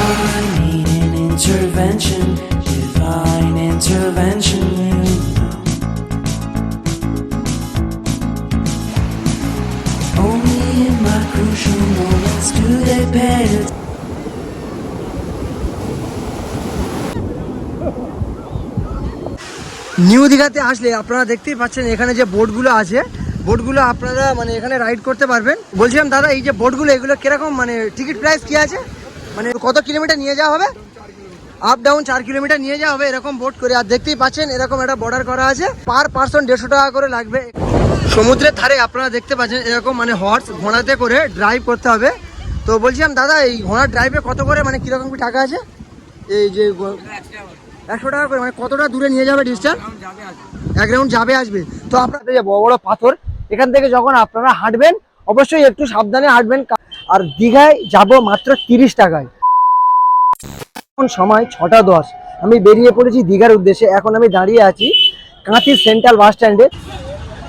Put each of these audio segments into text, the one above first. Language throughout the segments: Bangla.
I need an intervention, divine intervention. Only in my crucial moments do they pay attention. New দীঘাতে আসলে আপনারা দেখতেই পাচ্ছেন এখানে যে বোটগুলো আছে, বোটগুলো আপনারা মানে এখানে রাইড করতে পারবেন। বলছিলাম দাদা, এই যে বোটগুলো এগুলো কিরকম মানে টিকিট প্রাইস কি আছে, মানে কত কিলোমিটার নিয়ে যাওয়া হবে? আপ ডাউন 4 কিলোমিটার নিয়ে যাওয়া হবে এরকম বোট করে। আর দেখতেই পাচ্ছেন এরকম একটা বর্ডার করা আছে, পার পার্সন 150 টাকা করে লাগবে। সমুদ্রের ধারে আপনারা দেখতে পাচ্ছেন এরকম মানে হর্স ঘোড়াতে করে ড্রাইভ করতে হবে। তো বলছিলাম দাদা, এই ঘোড়ার ড্রাইভে কত করে মানে কিরকম কি টাকা আছে? এই যে 100 টাকা করে, মানে কতটা দূরে নিয়ে যাবে ডিস্টেন্স? 1 রাউন্ড যাবে আসবে। তো আপনাদের যে বড় বড় পাথর, এখান থেকে যখন আপনারা হাঁটবেন অবশ্যই একটু সাবধানে হাঁটবেন। আর দীঘায় যাব মাত্র 30 টাকায়। এখন সময় 6টা 10, আমি বেরিয়ে পড়েছি দীঘার উদ্দেশ্যে। এখন আমি দাঁড়িয়ে আছি কাঁথি সেন্ট্রাল বাস স্ট্যান্ডে।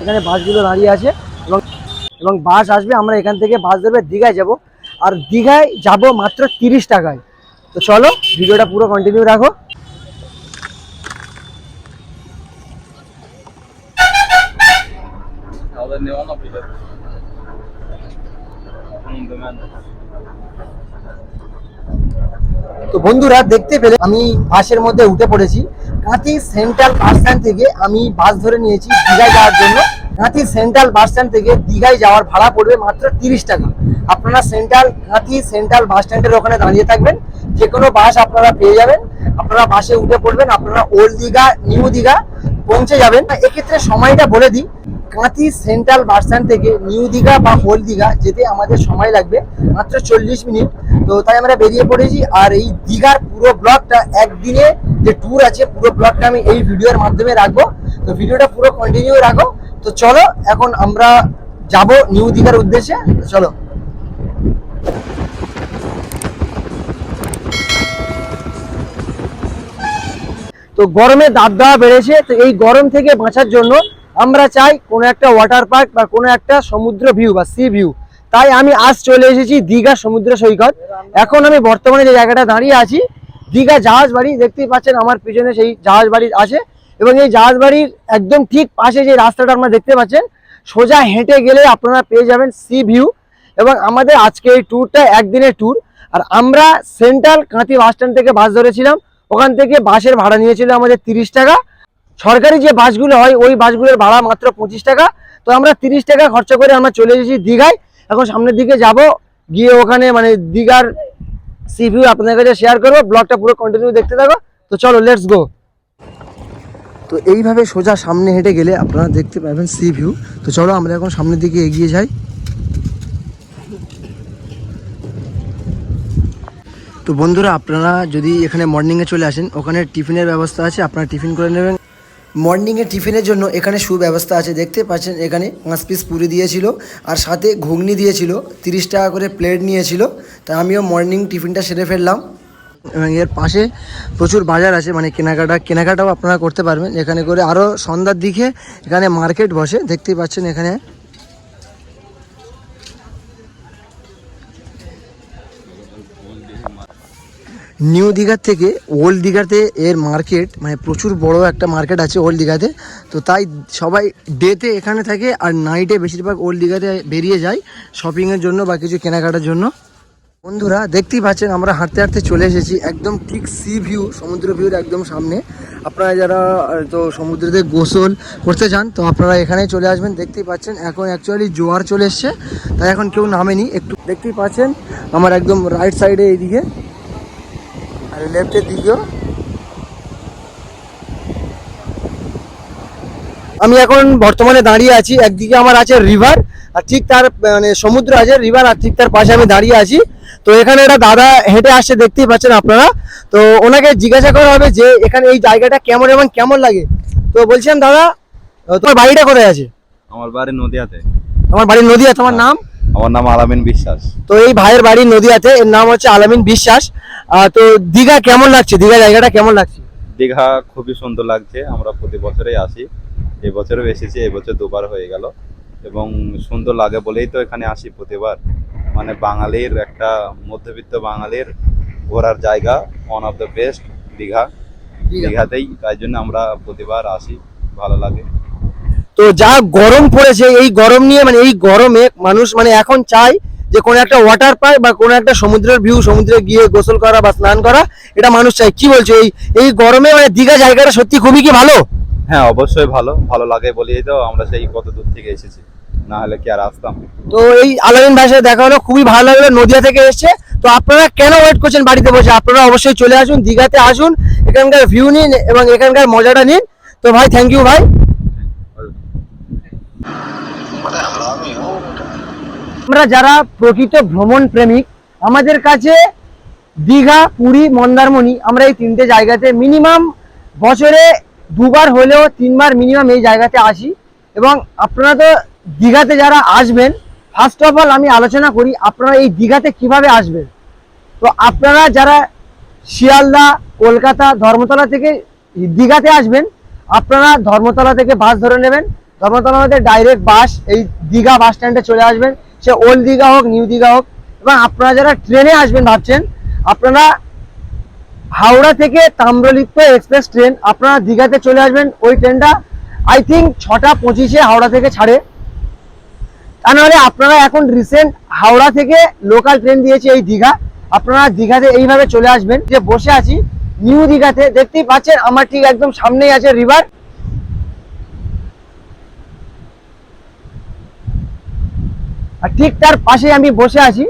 এখানে বাসগুলো দাঁড়িয়ে আছে এবং বাস আসবে, আমরা এখান থেকে বাস ধরবে দীঘায় যাব। আর দীঘায় যাব মাত্র 30 টাকায়। তো চলো ভিডিওটা পুরো কন্টিনিউ রাখো। তো বন্ধুরা দেখতে পেলে আমি বাসের মধ্যে উঠে পড়েছি। কাঁথি সেন্ট্রাল বাস স্ট্যান্ড থেকে আমি বাস ধরে নিয়েছি দীঘায় যাওয়ার জন্য। কাঁথি সেন্ট্রাল বাস স্ট্যান্ড থেকে দীঘায় যাওয়ার ভাড়া পড়বে মাত্র 30 টাকা। আপনারা কাঁথি সেন্ট্রাল বাস স্ট্যান্ডের ওখানে দাঁড়িয়ে থাকবেন, যে কোনো বাস আপনারা পেয়ে যাবেন। আপনারা বাসে উঠে পড়বেন, আপনারা ওল্ড দীঘা নিউ দীঘা পৌঁছে যাবেন। এক্ষেত্রে সময়টা বলে দিই, কাঁথি সেন্ট্রাল বাস স্ট্যান্ড থেকে নিউ দীঘা বা ওল্ড দীঘা যেতে আমাদের সময় লাগবে মাত্র 40 মিনিট। তো তাই আমরা বেরিয়ে পড়েছি। আর এই দীঘার পুরো ব্লগটা, একদিনে যে ট্যুর আছে পুরো ব্লগটা আমি এই ভিডিওর মাধ্যমে রাখবো। তো ভিডিওটা পুরো কন্টিনিউ রাখো। তো চলো এখন আমরা যাব নিউ দীঘার উদ্দেশ্যে, চলো। তো গরমে দাঁত দেওয়া বেড়েছে, তো এই গরম থেকে বাঁচার জন্য আমরা চাই কোনো একটা ওয়াটার পার্ক বা কোনো একটা সমুদ্র ভিউ বা সি ভিউ। তাই আমি আজ চলে এসেছি দীঘা সমুদ্র সৈকত। এখন আমি বর্তমানে যে জায়গাটা দাঁড়িয়ে আছি, দীঘা জাহাজ বাড়ি, দেখতেই পাচ্ছেন আমার পিছনে সেই জাহাজ বাড়ি আছে। এবং এই জাহাজ বাড়ির একদম ঠিক পাশে যে রাস্তাটা আপনারা দেখতে পাচ্ছেন, সোজা হেঁটে গেলে আপনারা পেয়ে যাবেন সি ভিউ। এবং আমাদের আজকে এই ট্যুরটা একদিনের ট্যুর। আর আমরা সেন্ট্রাল কাঁথি বাস স্ট্যান্ড থেকে বাস ধরেছিলাম, ওখান থেকে বাসের ভাড়া নিয়েছিল আমাদের 30 টাকা। সরকারি যে বাসগুলো হয় ওই বাসগুলোর ভাড়া মাত্র 25 টাকা। তো আমরা 30 টাকা খরচা করে আমরা চলে এসেছি দীঘায়। এখন সামনের দিকে যাব, গিয়ে ওখানে মানে দীঘার সি ভিউ আপনাদের কাছে শেয়ার করবো। ব্লগটা পুরো কন্টিনিউ দেখতে থাকো। তো চলো লেটস গো। তো এইভাবে সোজা সামনে হেঁটে গেলে আপনারা দেখতে পাবেন সি ভিউ। তো চলো আমরা এখন সামনের দিকে এগিয়ে যাই। তো বন্ধুরা, আপনারা যদি এখানে মর্নিংয়ে চলে আসেন, ওখানে টিফিনের ব্যবস্থা আছে, আপনারা টিফিন করে নেবেন। মর্নিংয়ে টিফিনের জন্য এখানে সুব্যবস্থা আছে, দেখতে পাচ্ছেন এখানে 5 পিস পুরি দিয়েছিল আর সাথে ঘুগনি দিয়েছিল। 30 টাকা করে প্লেট নিয়েছিল। তাই আমিও মর্নিং টিফিনটা সেরে ফেললাম। এবং এর পাশে প্রচুর বাজার আছে, মানে কেনাকাটাও আপনারা করতে পারবেন এখানে করে। আরও সন্ধ্যার দিকে এখানে মার্কেট বসে, দেখতেই পাচ্ছেন এখানে। নিউ দীঘার থেকে ওল্ড দীঘাতে এর মার্কেট মানে প্রচুর বড় একটা মার্কেট আছে ওল্ড দীঘাতে। তো তাই সবাই ডেতে এখানে থাকে আর নাইটে বেশিরভাগ ওল্ড দীঘাতে বেরিয়ে যায় শপিংয়ের জন্য বা কিছু কেনাকাটার জন্য। বন্ধুরা দেখতেই পাচ্ছেন আমরা হাঁটতে হাঁটতে চলে এসেছি একদম ঠিক সি ভিউ, সমুদ্র ভিউর একদম সামনে। আপনারা যারা তো সমুদ্রেতে গোসল করতে চান তো আপনারা এখানে চলে আসবেন। দেখতেই পাচ্ছেন এখন অ্যাকচুয়ালি জোয়ার চলে এসছে, তাই এখন কেউ নামেনি। একটু দেখতেই পাচ্ছেন আমার একদম রাইট সাইডে এইদিকে আর লেফটের দিকেও। আমি এখন বর্তমানে দাঁড়িয়ে আছি, একদিকে আমার আছে রিভার আর ঠিক তার মানে সমুদ্র আছে, রিভার আর ঠিক তার পাশে আমি দাঁড়িয়ে আছি। তো এখানে একটা দাদা হেঁটে আসছে, দেখতেই পাচ্ছেন আপনারা। তো ওনাকে জিজ্ঞাসা করা হবে যে এখানে এই জায়গাটা কেমন এবং কেমন লাগে। তো বলছিলাম দাদা, তোমার বাড়িটা কোথায় আছে? আমার বাড়ি নদিয়াতে। আমার বাড়ি নদিয়া। তোমার নাম? আমার নাম আলামিন বিশ্বাস। তো এই ভাইয়ের বাড়ি নদিয়াতে, এর নাম হচ্ছে আলামিন বিশ্বাস। তো দীঘা কেমন লাগছে? দীঘা জায়গাটা কেমন লাগছে? দীঘা খুবই সুন্দর লাগছে। আমরা প্রতি বছরেই আসি, এবছরও এসেছি, এবছর 2বার হয়ে গেল। এবং সুন্দর লাগে বলেই তো এখানে আসি প্রতিবার। মানে বাঙালির একটা মধ্যবিত্ত বাঙালির ঘোরার জায়গা, one of the best Digha. দীঘাতেই, তাই জন্য আমরা প্রতিবার আসি, ভালো লাগে। তো যা গরম পড়েছে, এই গরম নিয়ে মানে এই গরমে মানুষ মানে এখন চাই যে কোনো একটা ওয়াটার পার্ক বা কোনো একটা সমুদ্রের ভিউ, সমুদ্রে গিয়ে গোসল করা বা স্নান করা, এটা মানুষ চাই। কি বলছো, এই গরমে মানে দীঘা জায়গাটা সত্যি খুবই কি ভালো? হ্যাঁ, অবশ্যই ভালো, ভালো লাগে বলেই তো আমরা সেই কত দূর থেকে এসেছি, না হলে কি আর আসতাম। তো এই আলামিন ভাইয়ের সাথে দেখা হলো, খুবই ভালো লাগলো। নদিয়া থেকে এসেছে, তো আপনারা কেন ওয়েট করছেন বাড়িতে বসে? আপনারা অবশ্যই চলে আসুন, দীঘাতে আসুন, এখানকার ভিউ নিন এবং এখানকার মজাটা নিন। তো ভাই, থ্যাংক ইউ ভাই। আমরা যারা প্রকৃত ভ্রমণ প্রেমিক, আমাদের কাছে দীঘা, পুরী, মন্দারমণি, আমরা এই তিনটে জায়গাতে মিনিমাম বছরে 2বার হলেও 3বার মিনিমাম এই জায়গাতে আসি। এবং আপনারা তো দীঘাতে যারা আসবেন, ফার্স্ট অফ অল আমি আলোচনা করি আপনারা এই দীঘাতে কিভাবে আসবেন। তো আপনারা যারা শিয়ালদা, কলকাতা, ধর্মতলা থেকে দীঘাতে আসবেন, আপনারা ধর্মতলা থেকে বাস ধরে নেবেন। ধর্মতলা থেকে ডাইরেক্ট বাস এই দীঘা বাস স্ট্যান্ডে চলে আসবেন, সে ওল্ড দীঘা হোক, নিউ দীঘা হোক। এবং আপনারা যারা ট্রেনে আসবেন ভাবছেন, আপনারা হাওড়া থেকে তাম্রলিপ্ত এক্সপ্রেস ট্রেন, আপনারা দীঘাতে চলে আসবেন। ওই ট্রেনটা আই থিঙ্ক 6টা 25-এ হাওড়া থেকে ছাড়ে। তা নাহলে আপনারা এখন রিসেন্ট হাওড়া থেকে লোকাল ট্রেন দিয়েছে এই দীঘা, আপনারা দীঘাতে এইভাবে চলে আসবেন। যে বসে আছি নিউ দীঘাতে, দেখতেই পাচ্ছেন আমার ঠিক একদম সামনেই আছে রিভার। আর ঠিক তার পাশে আমি বসে আছি।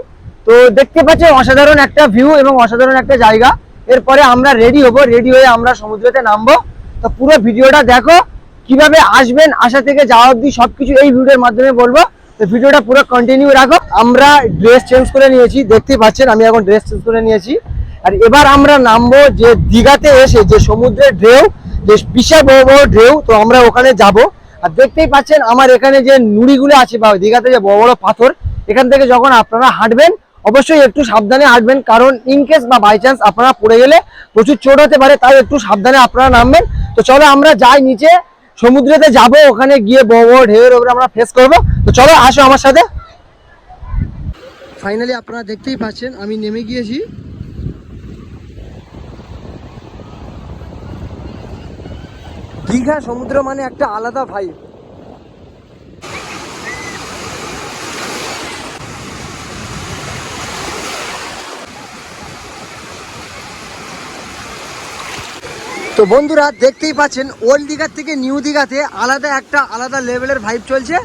তো দেখতে পাচ্ছেন অসাধারণ একটা ভিউ এবং অসাধারণ একটা জায়গা। এরপরে আমরা রেডি হব, রেডি হয়ে আমরা সমুদ্রেতে নামবো। তো পুরো ভিডিওটা দেখো, কিভাবে আসবেন, আসা থেকে যাওয়া অবধি সবকিছু এই ভিডিওর মাধ্যমে বলবো। তো ভিডিওটা পুরো কন্টিনিউ রাখো। আমরা ড্রেস চেঞ্জ করে নিয়েছি, দেখতেই পাচ্ছেন আমি এখন ড্রেস চেঞ্জ করে নিয়েছি। আর এবার আমরা নামবো যে দীঘাতে এসে যে সমুদ্রের ঢেউ, যে বিশাল বড় বড় ঢেউ, তো আমরা ওখানে যাব। আর দেখতেই পাচ্ছেন আমার এখানে যে নুড়িগুলো আছে বা দীঘাতে যে বড় বড় পাথর, এখান থেকে যখন আপনারা হাঁটবেন অবশ্যই একটু সাবধানে হাঁটবেন, কারণ ইনকেস বা বাই চান্স আপনারা পড়ে গেলে প্রচুর চোট হতে পারে, তাই একটু সাবধানে আপনারা নামবেন। তো চলো আমরা যাই নিচে, সমুদ্রেতে যাব, ওখানে গিয়ে বড় বড় ঢেউয়ের উপরে আমরা ফেস করবো। তো চলো আসো আমার সাথে। ফাইনালি আপনারা দেখতেই পাচ্ছেন আমি নেমে গিয়েছি। দীঘা সমুদ্র মানে একটা আলাদা ভাইব। তো বন্ধুরা দেখতেই পাচ্ছেন ওল্ড দীঘার থেকে নিউ দীঘাতে আলাদা লেভেলের ভাইব চলছে।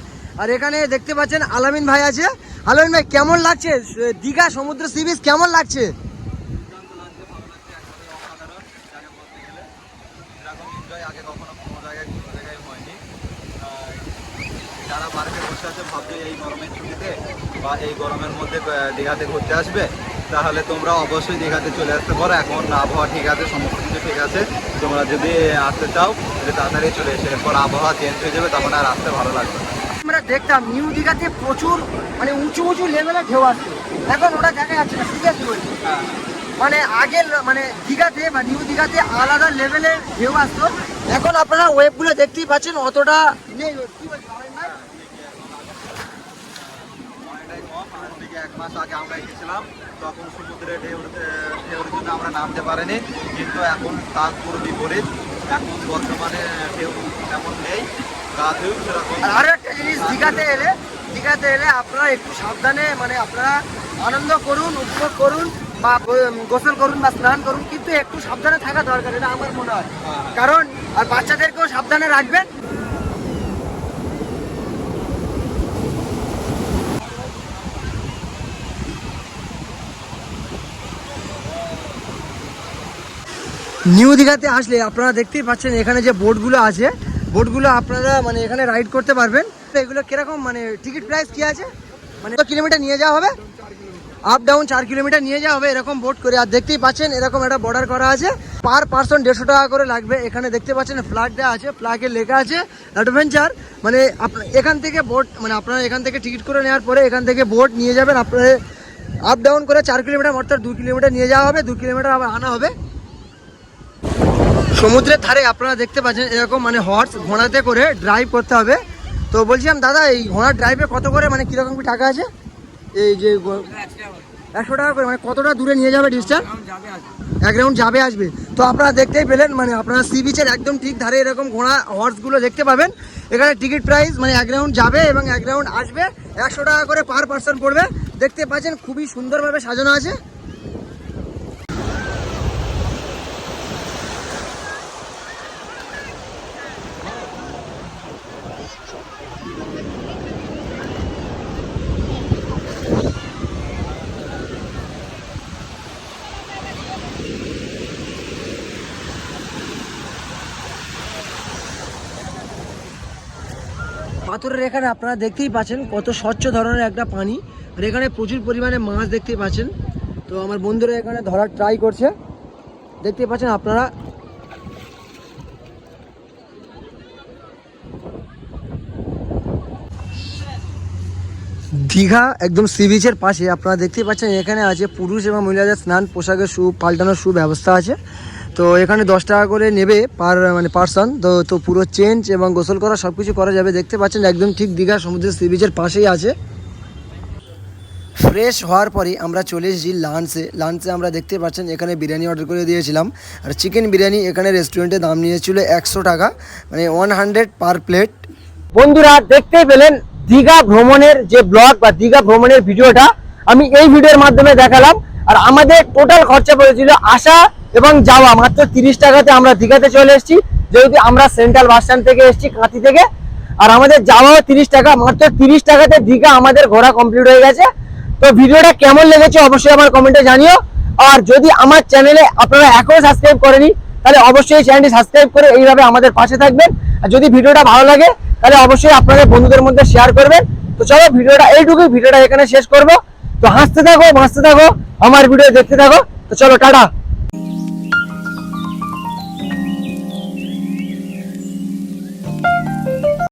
আর এখানে দেখতে পাচ্ছেন আলামিন ভাই আছে। আলামিন ভাই, কেমন লাগছে দীঘা সমুদ্র সি বিচ, কেমন লাগছে? যারা বাড়িতে বসে আছে ভাবছে এই গরমের ছুটিতে বা এই গরমের মধ্যে দীঘাতে ঘুরতে আসবে, তাহলে তোমরা অবশ্যই দীঘাতে চলে আসতে পারো। এখন আবহাওয়া ঠিক আছে, সমস্ত কিছু ঠিক আছে। তোমরা যদি আসতে চাও তাহলে তাড়াতাড়ি চলে এসে, এরপর আবহাওয়া চেঞ্জ হয়ে যাবে, তখন আর আসতে ভালো লাগবে। আমরা দেখতাম নিউ দীঘাতে প্রচুর মানে উঁচু উঁচু লেভেলের ঢেউ আসছে, এখন ওটা দেখা যাচ্ছে না। সিরিয়াসলি বলছি, মানে আগে মানে দীঘাতে বা নিউ দীঘাতে আলাদা লেভেলের ঢেউ আসতো, এখন আপনারা ওয়েবগুলো দেখতেই পাচ্ছেন অতটা নেই। কি বলছেন আলামিন ভাই? অনেকটাই কম। আজ থেকে 1 মাস আগে আমরা এসেছিলাম, তখন সমুদ্রে ঢেউর জন্য আমরা নামতে পারিনি, কিন্তু এখন তার পুরো বিপরীত। এখন বর্তমানে ঢেউ তেমন নেই, গা ঢেউ সেরকম। আর আরো একটা জিনিস, দীঘাতে এলে আপনারা একটু সাবধানে মানে আপনারা আনন্দ করুন, উপভোগ করুন বা গোসল করুন বা স্নান করুন, কিন্তু একটু সাবধানে থাকা দরকার, এটা আমার মনে হয়। কারণ আর বাচ্চাদেরকেও সাবধানে রাখবেন। নিউ দীঘাতে আসলে আপনারা দেখতেই পাচ্ছেন এখানে যে বোটগুলো আছে, বোটগুলো আপনারা মানে এখানে রাইড করতে পারবেন। তো এগুলো কিরকম মানে টিকিট প্রাইস কি আছে, মানে কত কিলোমিটার নিয়ে যাওয়া হবে? আপ ডাউন 4 কিলোমিটার নিয়ে যাওয়া হবে এরকম বোট করে। আর দেখতেই পাচ্ছেন এরকম একটা বর্ডার করা আছে, পার পার্সন 150 টাকা করে লাগবে। এখানে দেখতে পাচ্ছেন ফ্ল্যাগ দেওয়া আছে, ফ্ল্যাগে লেখা আছে অ্যাডভেঞ্চার। মানে এখান থেকে বোট মানে আপনারা এখান থেকে টিকিট করে নেওয়ার পরে এখান থেকে বোট নিয়ে যাবেন, আপনারা আপ ডাউন করে 4 কিলোমিটার অর্থাৎ 2 কিলোমিটার নিয়ে যাওয়া হবে, 2 কিলোমিটার আবার আনা হবে। সমুদ্রের ধারে আপনারা দেখতে পাচ্ছেন এরকম মানে হর্স ঘোড়াতে করে ড্রাইভ করতে হবে। তো বলছিলাম দাদা, এই ঘোড়ার ড্রাইভে কত করে মানে কিরকম কি টাকা আছে? এই যে 100 টাকা করে, মানে কতটা দূরে নিয়ে যাবে ডিস্টেন্স? 1 রাউন্ড যাবে আসবে। তো আপনারা দেখতেই পেলেন, মানে আপনারা সি বিচের একদম ঠিক ধারে এরকম ঘোড়া হর্সগুলো দেখতে পাবেন। এখানে টিকিট প্রাইস মানে 1 রাউন্ড যাবে এবং 1 রাউন্ড আসবে, 100 টাকা করে পার পার্সন পড়বে। দেখতে পাচ্ছেন খুবই সুন্দরভাবে সাজানো আছে। পাথরের এখানে আপনারা দেখতেই পাচ্ছেন কত স্বচ্ছ ধরনের একটা পানি, আর এখানে প্রচুর পরিমাণে মাছ দেখতেই পাচ্ছেন। তো আমার বন্ধুরা এখানে ধরার ট্রাই করছে, দেখতেই পাচ্ছেন আপনারা। দীঘা একদম সি বিচের পাশে আপনারা দেখতেই পাচ্ছেন এখানে আছে পুরুষ এবং মহিলাদের স্নান পোশাকের পাল্টানোর সুব্যবস্থা আছে। তো এখানে 10 টাকা করে নেবে পার্সন। তো পুরো চেঞ্জ এবং গোসল করা সব কিছু করা যাবে। দেখতে পাচ্ছেন একদম ঠিক দীঘা সমুদ্রের সি বিচের পাশেই আছে। ফ্রেশ হওয়ার পরে আমরা চলে এসেছি লাঞ্চে আমরা দেখতে পাচ্ছেন এখানে বিরিয়ানি অর্ডার করে দিয়েছিলাম। আর চিকেন বিরিয়ানি এখানে রেস্টুরেন্টে দাম নিয়েছিল 100 টাকা, মানে 100 পার প্লেট। বন্ধুরা দেখতেই পেলেন দীঘা ভ্রমণের যে ব্লগ বা দীঘা ভ্রমণের ভিডিওটা আমি এই ভিডিওর মাধ্যমে দেখালাম। আর আমাদের টোটাল খরচা পড়েছিল আসা এবং যাওয়া মাত্র 30 টাকাতে আমরা দীঘাতে চলে এসেছি, যেহেতু আমরা সেন্ট্রাল বাস স্ট্যান্ড থেকে এসেছি কাঁথি থেকে। আর আমাদের যাওয়াও 30 টাকা, মাত্র 30 টাকাতে দীঘা আমাদের ঘোরা কমপ্লিট হয়ে গেছে। তো ভিডিওটা কেমন লেগেছে অবশ্যই আমার কমেন্টে জানিও। আর যদি আমার চ্যানেলে আপনারা এখনো সাবস্ক্রাইব করেনি তাহলে অবশ্যই চ্যানেলটি সাবস্ক্রাইব করে এইভাবে আমাদের পাশে থাকবেন। আর যদি ভিডিওটা ভালো লাগে তাহলে অবশ্যই আপনাদের বন্ধুদের মধ্যে শেয়ার করবেন। তো চলো ভিডিওটা এইটুকুই, ভিডিওটা এখানে শেষ করব। তো হাসতে থাকো, আমার ভিডিও দেখতে থাকো। তো চলো টাটা।